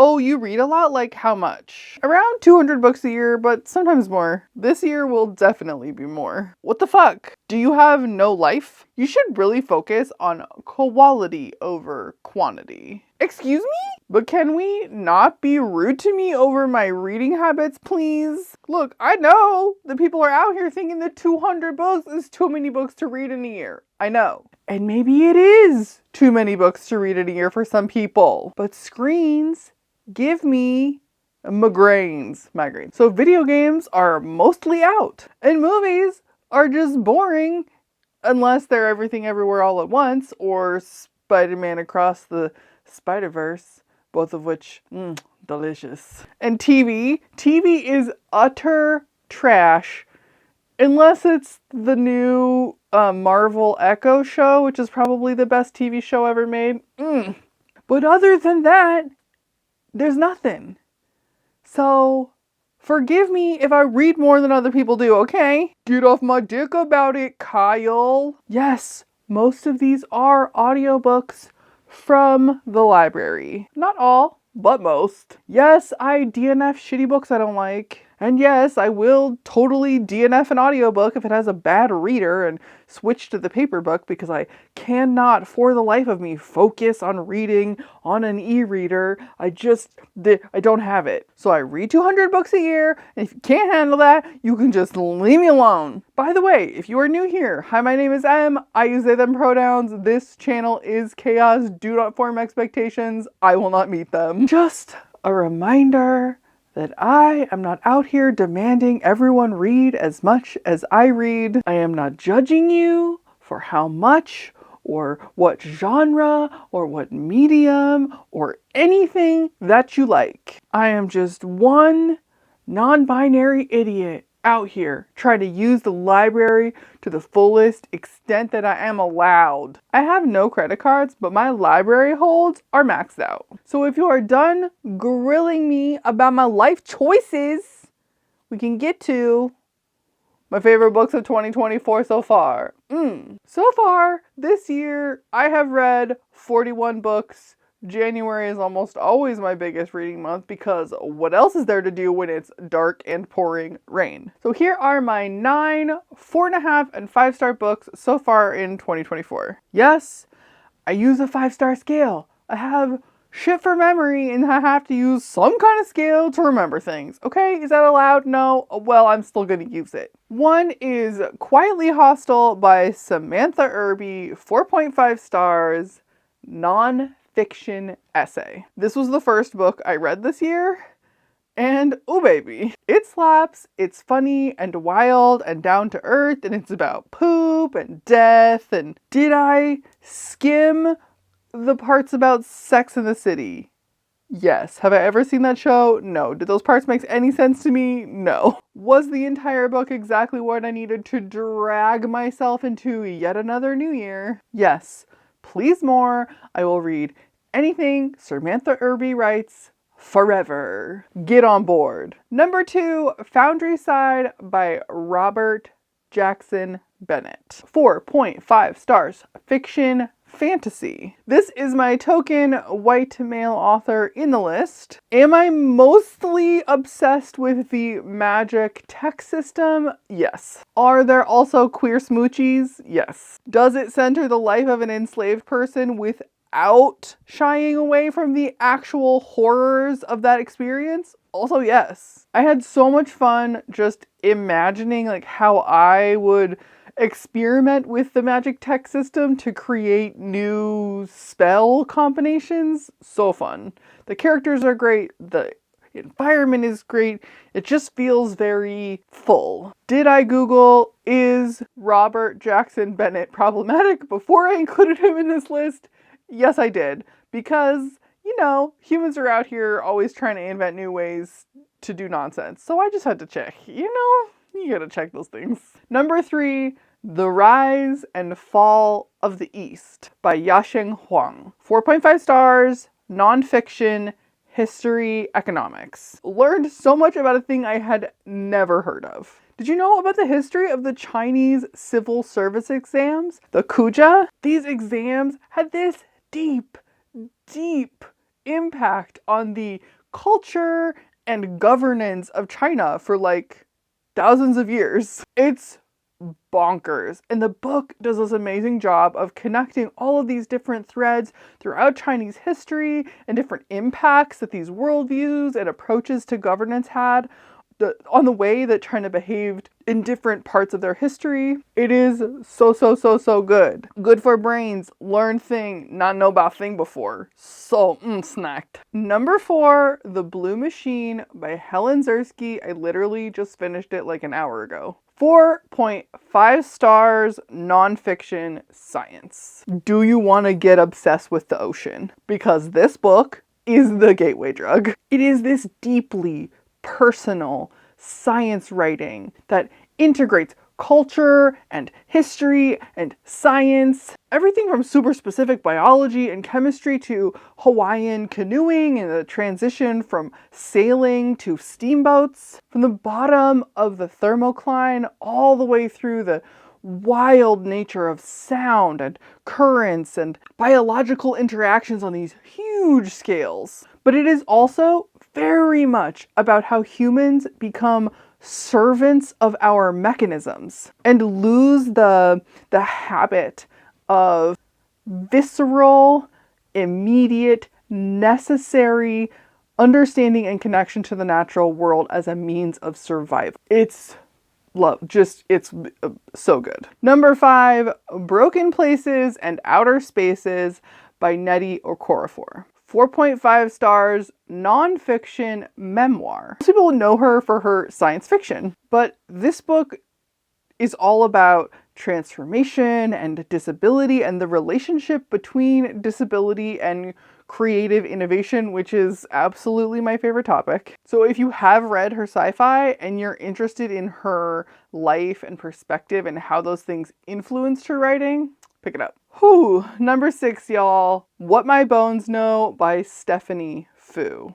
Oh, you read a lot? Like how much? Around 200 books a year, but sometimes more. This year will definitely be more. What the fuck? Do you have no life? You should really focus on quality over quantity. Excuse me? But can we not be rude to me over my reading habits, please? Look, I know that people are out here thinking that 200 books is too many books to read in a year. I know. And maybe it is too many books to read in a year for some people. But screens give me migraines. So video games are mostly out. And movies are just boring unless they're Everything Everywhere All at Once or Spider-Man Across the Spider-Verse, both of which, delicious. And TV is utter trash unless it's the new Marvel Echo show, which is probably the best TV show ever made. But other than that, there's nothing. So, forgive me if I read more than other people do, okay? Get off my dick about it, Kyle. Yes, most of these are audiobooks from the library. Not all, but most. Yes, I DNF shitty books I don't like. And yes, I will totally DNF an audiobook if it has a bad reader and switch to the paper book because I cannot for the life of me focus on reading on an e-reader. I don't have it. So I read 200 books a year, and if you can't handle that, you can just leave me alone. By the way, if you are new here, hi, my name is Em. I use they, them pronouns. This channel is chaos. Do not form expectations. I will not meet them. Just a reminder that I am not out here demanding everyone read as much as I read. I am not judging you for how much or what genre or what medium or anything that you like. I am just one non-binary idiot out here trying to use the library to the fullest extent that I am allowed. I have no credit cards, but my library holds are maxed out. So if you are done grilling me about my life choices, we can get to my favorite books of 2024 so far. So far this year, I have read 41 books. January is almost always my biggest reading month because what else is there to do when it's dark and pouring rain? So here are my 9 4.5 and 5-star books so far in 2024. Yes, I use a 5-star scale. I have shit for memory and I have to use some kind of scale to remember things. Okay, is that allowed? No? Well, I'm still gonna use it. One is Quietly Hostile by Samantha Irby, 4.5 stars, non-fiction essay. This was the first book I read this year, and oh baby, it slaps, it's funny and wild and down to earth, and it's about poop and death, and did I skim the parts about Sex in the City? Yes. Have I ever seen that show? No. Did those parts make any sense to me? No. Was the entire book exactly what I needed to drag myself into yet another new year? Yes. Please more. I will read anything Samantha Irby writes forever. Get on board. Number 2, Foundryside by Robert Jackson Bennett. 4.5 stars. Fiction fantasy. This is my token white male author in the list. Am I mostly obsessed with the magic tech system? Yes. Are there also queer smoochies? Yes. Does it center the life of an enslaved person without shying away from the actual horrors of that experience? Also, yes. I had so much fun just imagining like how I would experiment with the magic tech system to create new spell combinations. So fun. The characters are great. The environment is great. It just feels very full. Did I Google, is Robert Jackson Bennett problematic before I included him in this list? Yes, I did. Because, you know, humans are out here always trying to invent new ways to do nonsense. So I just had to check. You know, you gotta check those things. Number 3, The Rise and Fall of the East by Yasheng Huang. 4.5 stars, nonfiction, history, economics. Learned so much about a thing I had never heard of. Did you know about the history of the Chinese civil service exams, the Kuja? These exams had this deep impact on the culture and governance of China for like thousands of years. It's bonkers. And the book does this amazing job of connecting all of these different threads throughout Chinese history and different impacts that these worldviews and approaches to governance had on the way that China behaved in different parts of their history. It is so good. Good for brains. Learn thing, not know about thing before. So, snacked. Number 4, The Blue Machine by Helen Zersky. I literally just finished it like an hour ago. 4.5 stars, nonfiction science. Do you want to get obsessed with the ocean? Because this book is the gateway drug. It is this deeply personal science writing that integrates culture and history and science, everything from super specific biology and chemistry to Hawaiian canoeing and the transition from sailing to steamboats, from the bottom of the thermocline all the way through the wild nature of sound and currents and biological interactions on these huge scales. But it is also very much about how humans become servants of our mechanisms and lose the habit of visceral, immediate, necessary understanding and connection to the natural world as a means of survival. It's so good. Number 5, Broken Places and Outer Spaces by Nnedi Okorafor. 4.5 stars, nonfiction memoir. Most people know her for her science fiction, but this book is all about transformation and disability and the relationship between disability and creative innovation, which is absolutely my favorite topic. So if you have read her sci-fi and you're interested in her life and perspective and how those things influenced her writing, pick it up. Number 6, y'all. What My Bones Know by Stephanie Fu.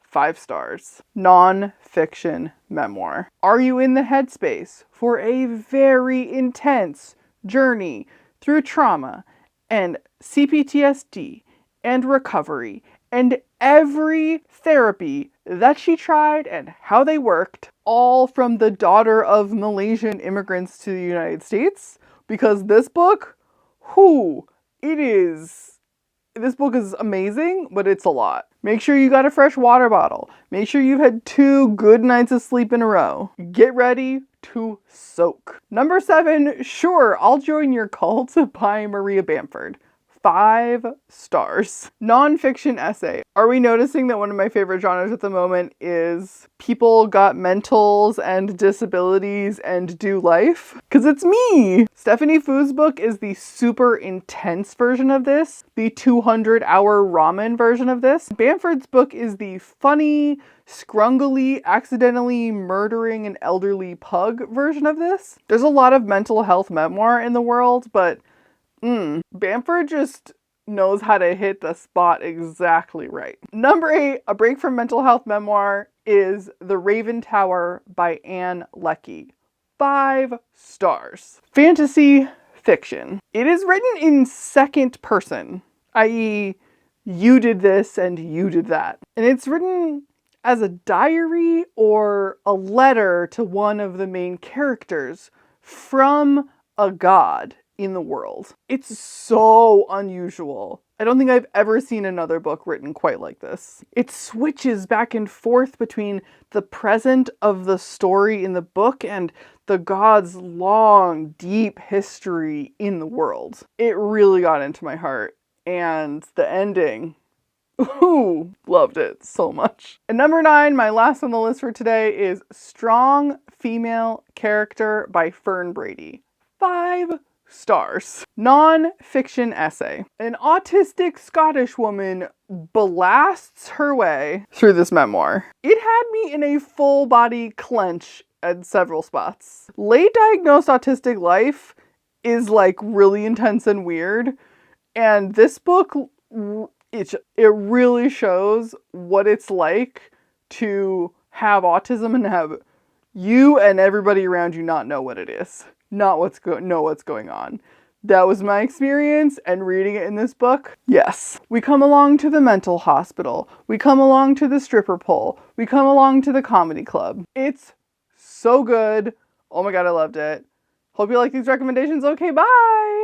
5 stars. Non-fiction memoir. Are you in the headspace for a very intense journey through trauma and CPTSD and recovery and every therapy that she tried and how they worked, all from the daughter of Malaysian immigrants to the United States? Because this book, this book is amazing, but it's a lot. Make sure you got a fresh water bottle. Make sure you've had 2 good nights of sleep in a row. Get ready to soak. Number 7, Sure, I'll Join Your Cult by Maria Bamford. 5 stars. Nonfiction essay. Are we noticing that one of my favorite genres at the moment is people got mentals and disabilities and do life? Because it's me! Stephanie Fu's book is the super intense version of this, the 200-hour ramen version of this. Bamford's book is the funny, scrungly, accidentally murdering an elderly pug version of this. There's a lot of mental health memoir in the world, but Bamford just knows how to hit the spot exactly right. Number 8, a break from mental health memoir is The Raven Tower by Anne Leckie. 5 stars. Fantasy fiction. It is written in second person, i.e., you did this and you did that. And it's written as a diary or a letter to one of the main characters from a god in the world. It's so unusual. I don't think I've ever seen another book written quite like this. It switches back and forth between the present of the story in the book and the god's long, deep history in the world. It really got into my heart. And the ending, loved it so much. And number 9, my last on the list for today, is Strong Female Character by Fern Brady. 5 stars. Non-fiction essay. An autistic Scottish woman blasts her way through this memoir. It had me in a full body clench at several spots. Late diagnosed autistic life is like really intense and weird, and this book, it really shows what it's like to have autism and have you and everybody around you not know what it is. Know what's going on. That was my experience, and reading it in this book, yes. We come along to the mental hospital. We come along to the stripper pole. We come along to the comedy club. It's so good. Oh my god, I loved it. Hope you like these recommendations. Okay, bye!